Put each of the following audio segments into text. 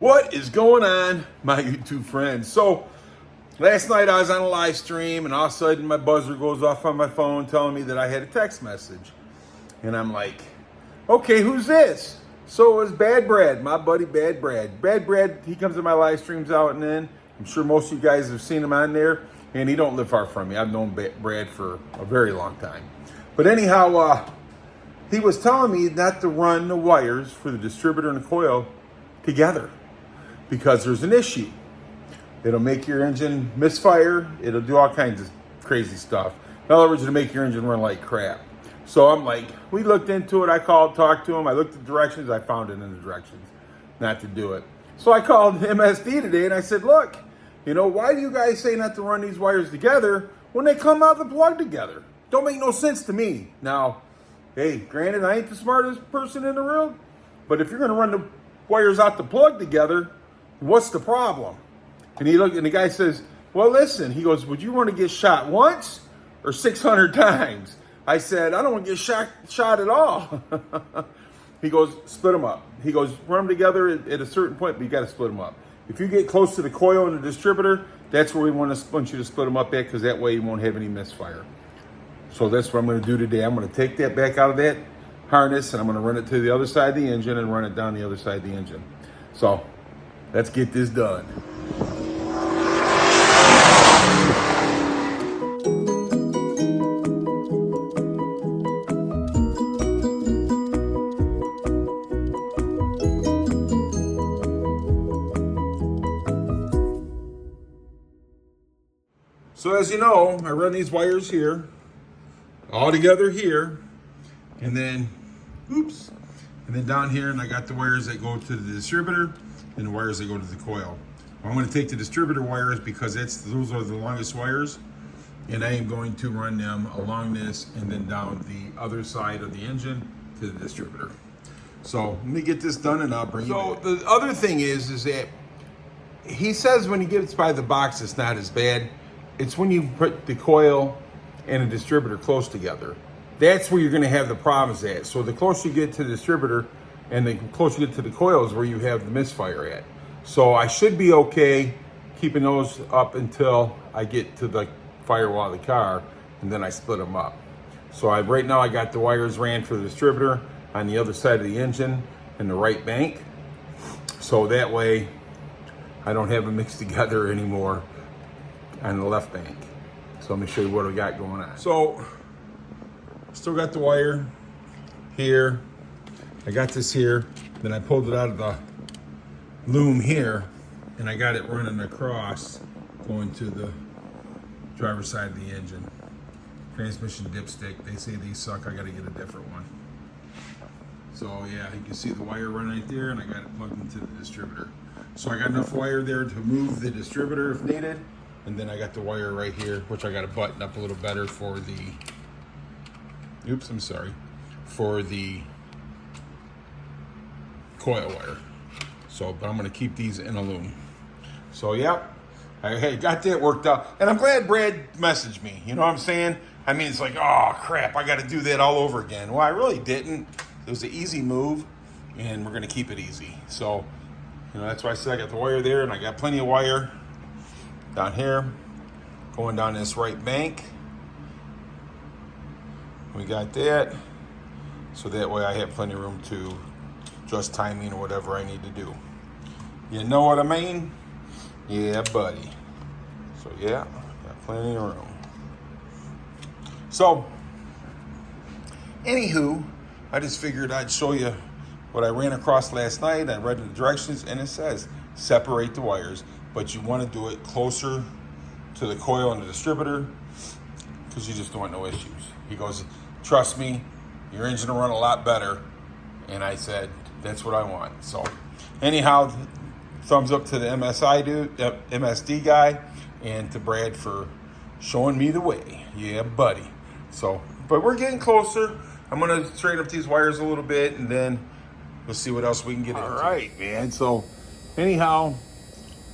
What is going on, my YouTube friends? So last night I was on a live stream and all of a sudden my buzzer goes off on my phone telling me that I had a text message. And I'm like, okay, who's this? So it was Bad Brad, my buddy Bad Brad. Bad Brad, he comes to my live streams out and in. I'm sure most of you guys have seen him on there. And he don't live far from me. I've known Brad for a very long time. But anyhow, he was telling me not to run the wires for the distributor and the coil together, because there's an issue. It'll make your engine misfire. It'll do all kinds of crazy stuff. In other words, it'll make your engine run like crap. So I'm like, we looked into it. I called, talked to him. I looked at the directions. I found it in the directions not to do it. So I called MSD today and I said, look, why do you guys say not to run these wires together when they come out the plug together? Don't make no sense to me. Now, hey, granted, I ain't the smartest person in the world, but if you're gonna run the wires out the plug together, what's the problem? And he looked, and the guy says, well, listen, he goes, would you want to get shot once or 600 times? I said, I don't want to get shot at all. He goes, split them up. He goes, run them together at a certain point, but you got to split them up. If you get close to the coil and the distributor, that's where we want you to split them up at, because that way you won't have any misfire. So that's what I'm going to do today. I'm going to take that back out of that harness and I'm going to run it to the other side of the engine and run it down the other side of the engine. So let's get this done. So as you know, I run these wires here, all together here, and then, and then down here, and I got the wires that go to the distributor and the wires that go to the coil. I'm going to take the distributor wires because those are the longest wires, and I am going to run them along this and then down the other side of the engine to the distributor. So let me get this done and I'll bring you back. So the other thing is that he says when he gets by the box, it's not as bad. It's when you put the coil and a distributor close together. That's where you're going to have the problems at. So the closer you get to the distributor and the closer you get to the coil is where you have the misfire at. So I should be okay keeping those up until I get to the firewall of the car, and then I split them up. So right now I got the wires ran for the distributor on the other side of the engine in the right bank. So that way I don't have them mixed together anymore on the left bank. So let me show you what I got going on. So still got the wire here. I got this here. Then I pulled it out of the loom here and I got it running across going to the driver's side of the engine. Transmission dipstick. They say these suck. I got to get a different one. So yeah, you can see the wire running right there and I got it plugged into the distributor. So I got enough wire there to move the distributor if needed. And then I got the wire right here, which I got to button up a little better for the, for the coil wire. So, but I'm going to keep these in a loom. So, yeah, I got that worked out. And I'm glad Brad messaged me. You know what I'm saying? I mean, it's like, oh, crap, I got to do that all over again. Well, I really didn't. It was an easy move, and we're going to keep it easy. So, that's why I said I got the wire there, and I got plenty of wire down here, going down this right bank. We got that, so that way I have plenty of room to adjust timing or whatever I need to do. You know what I mean? Yeah, buddy. So yeah, got plenty of room. So, anywho, I just figured I'd show you what I ran across last night. I read the directions and it says separate the wires, but you want to do it closer to the coil and the distributor because you just don't want no issues. He goes, trust me, your engine will run a lot better. And I said, that's what I want. So anyhow, thumbs up to the MSD guy and to Brad for showing me the way. Yeah, buddy. So, but we're getting closer. I'm going to straighten up these wires a little bit and then we'll see what else we can get into. All right, man. So anyhow,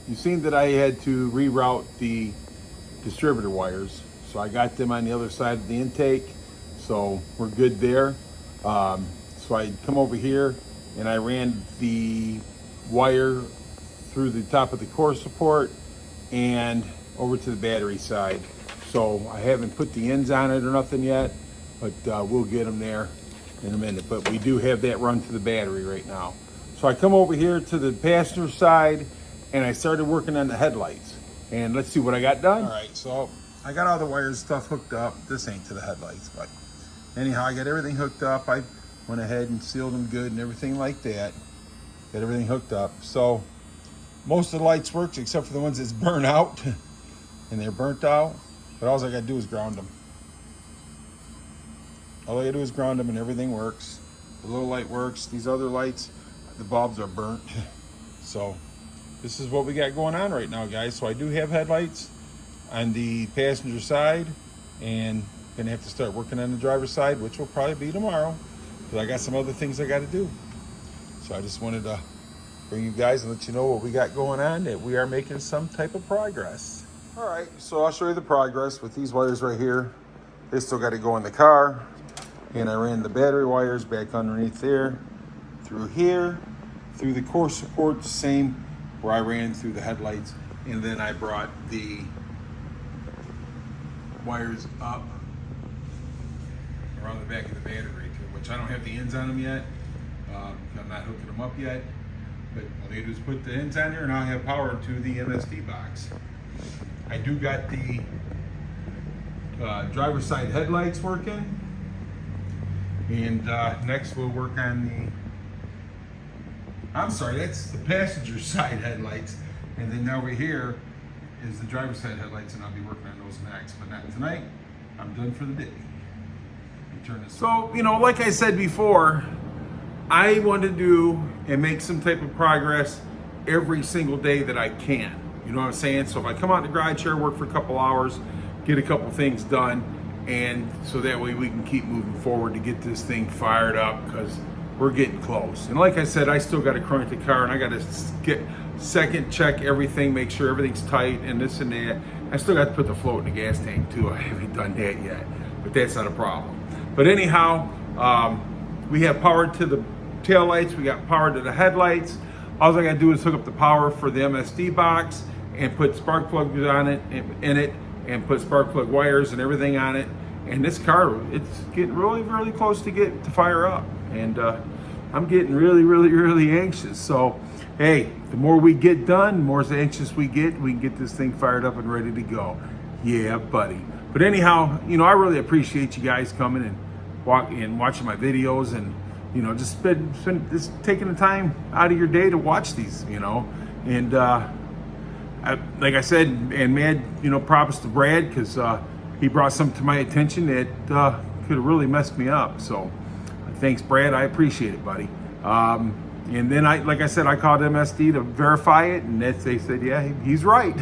you've seen that I had to reroute the distributor wires. So I got them on the other side of the intake. So we're good there. So I come over here and I ran the wire through the top of the core support and over to the battery side. So I haven't put the ends on it or nothing yet, but we'll get them there in a minute. But we do have that run to the battery right now. So I come over here to the passenger side and I started working on the headlights. And let's see what I got done. All right, so I got all the wires stuff hooked up. This ain't to the headlights, but anyhow, I got everything hooked up. I went ahead and sealed them good and everything like that. Got everything hooked up. So most of the lights works except for the ones that's burnt out. And they're burnt out. But all I gotta do is ground them. All I gotta do is ground them and everything works. The little light works. These other lights, the bulbs are burnt. So this is what we got going on right now, guys. So I do have headlights on the passenger side and gonna have to start working on the driver's side, which will probably be tomorrow, because I got some other things I gotta do. So I just wanted to bring you guys and let you know what we got going on, that we are making some type of progress. All right, so I'll show you the progress with these wires right here. They still got to go in the car. And I ran the battery wires back underneath there, through here, through the core support, the same where I ran through the headlights. And then I brought the wires up around the back of the battery, which I don't have the ends on them yet. I'm not hooking them up yet. But all they do is put the ends on there and I'll have power to the MSD box. I do got the driver's side headlights working. And next we'll work on that's the passenger side headlights. And then over here is the driver's side headlights, and I'll be working on those next. But not tonight. I'm done for the day. Turn this. So, like I said before, I want to do and make some type of progress every single day that I can. You know what I'm saying? So if I come out in the garage here, work for a couple hours, get a couple things done, and so that way we can keep moving forward to get this thing fired up, because we're getting close. And like I said, I still got to crank the car, and I got to get second check everything, make sure everything's tight and this and that. I still got to put the float in the gas tank too. I haven't done that yet, but that's not a problem. But anyhow, we have power to the tail lights, we got power to the headlights. All I got to do is hook up the power for the MSD box and put spark plugs on it, in it, and put spark plug wires and everything on it. And this car, it's getting really, really close to fire up. And I'm getting really, really, really anxious. So, hey, the more we get done, the more anxious we can get this thing fired up and ready to go. Yeah, buddy. But anyhow, I really appreciate you guys coming and watching my videos, and just taking the time out of your day to watch these, and like I said, and mad, props to Brad, because he brought something to my attention that could have really messed me up. So thanks, Brad. I appreciate it, buddy. And then like I said, I called MSD to verify it, and they said, yeah, he's right.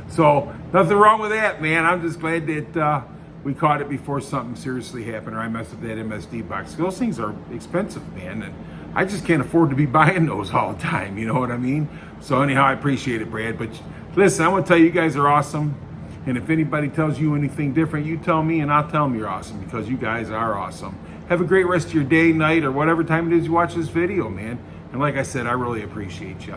So nothing wrong with that, man. I'm just glad that we caught it before something seriously happened, or I messed up that MSD box. Those things are expensive, man, and I just can't afford to be buying those all the time, you know what I mean? So anyhow, I appreciate it, Brad. But listen, I want to tell you guys are awesome. And if anybody tells you anything different, you tell me, and I'll tell them you're awesome, because you guys are awesome. Have a great rest of your day, night, or whatever time it is you watch this video, man. And like I said, I really appreciate you.